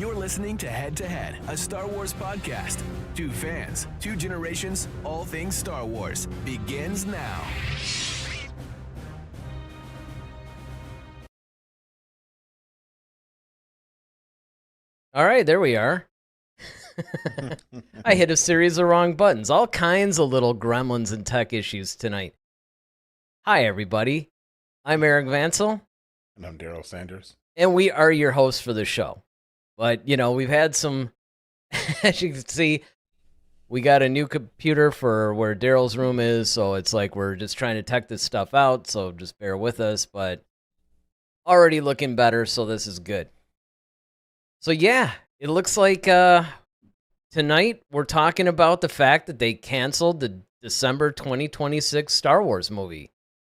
You're listening to Head to Head, a Star Wars podcast. Two fans, two generations, all things Star Wars begins now. All right, there we are. I hit a series of wrong buttons. All kinds of little gremlins and tech issues tonight. Hi, everybody. I'm Eric Vansel. And I'm Darryl Sanders. And we are your hosts for the show. But, we've had some, as you can see, we got a new computer for where Darryl's room is, so it's like we're just trying to tech this stuff out, so just bear with us, but already looking better, so this is good. So yeah, it looks like tonight we're talking about the fact that they canceled the December 2026 Star Wars movie.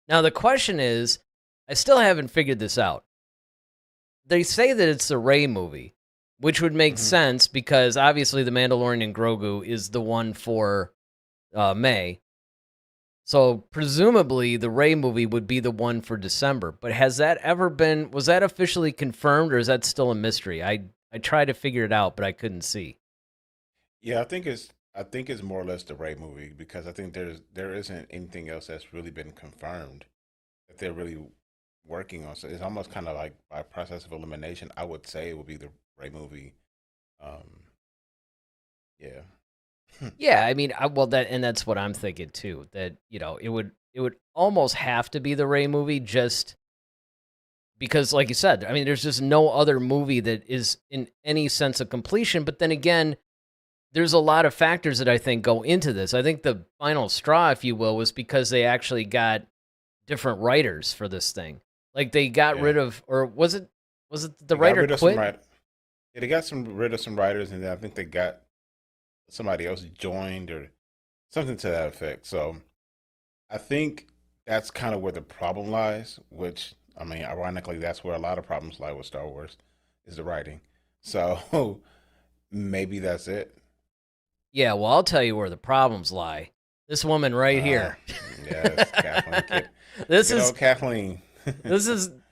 Now the question is, I still haven't figured this out. They say that it's the Rey movie, which would make sense because obviously the Mandalorian and Grogu is the one for May. So presumably the Rey movie would be the one for December. But has that ever been, was that officially confirmed or is that still a mystery? I tried to figure it out, but I couldn't see. Yeah, I think it's more or less the Rey movie because I think there isn't anything else that's really been confirmed that they're really working on. So it's almost kind of like by process of elimination, I would say it would be the Rey movie. Yeah. Yeah, I mean, that's what I'm thinking too. That it would almost have to be the Rey movie, just because, like you said, I mean, there's just no other movie that is in any sense of completion. But then again, there's a lot of factors that I think go into this. I think the final straw, if you will, was because they actually got different writers for this thing. Like they got rid of, or was it the writer quit? Yeah, they got rid of some writers, and then I think they got somebody else joined or something to that effect. So I think that's kind of where the problem lies, which, I mean, ironically, that's where a lot of problems lie with Star Wars, is the writing. So maybe that's it. Yeah, well, I'll tell you where the problems lie. This woman right here. Yes, Kathleen. This is Kathleen.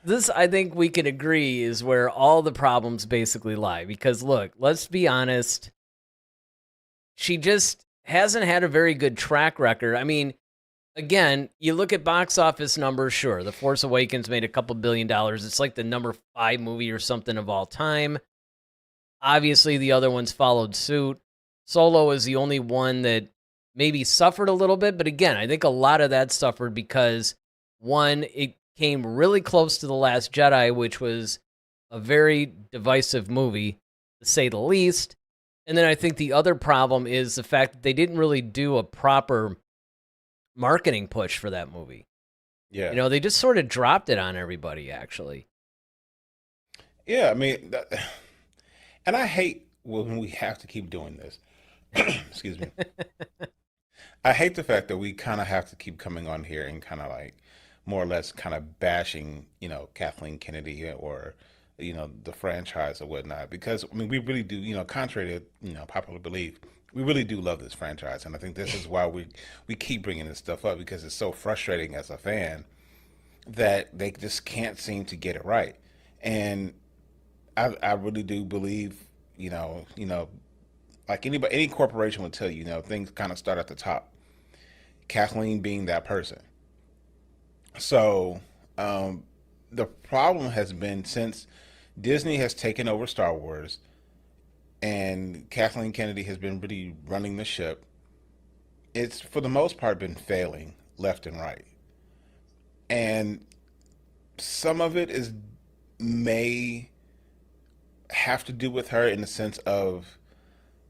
This I think we can agree is where all the problems basically lie. Because look, let's be honest, she just hasn't had a very good track record. I mean, again, you look at box office numbers, sure, The Force Awakens made a couple $1 billion. It's like the number 5 movie or something of all time. Obviously, the other ones followed suit. Solo is the only one that maybe suffered a little bit, but again, I think a lot of that suffered because, one, it came really close to The Last Jedi, which was a very divisive movie, to say the least. And then I think the other problem is the fact that they didn't really do a proper marketing push for that movie. Yeah. They just sort of dropped it on everybody, actually. Yeah, I mean, and I hate when we have to keep doing this. Excuse me. I hate the fact that we kind of have to keep coming on here and kind of like more or less kind of bashing, Kathleen Kennedy or, the franchise or whatnot, because I mean, we really do, contrary to, popular belief, we really do love this franchise. And I think this is why we keep bringing this stuff up, because it's so frustrating as a fan that they just can't seem to get it right. And I really do believe, like any corporation would tell you, things kind of start at the top. Kathleen being that person. So the problem has been since Disney has taken over Star Wars and Kathleen Kennedy has been really running the ship, it's for the most part been failing left and right. And some of it may have to do with her in the sense of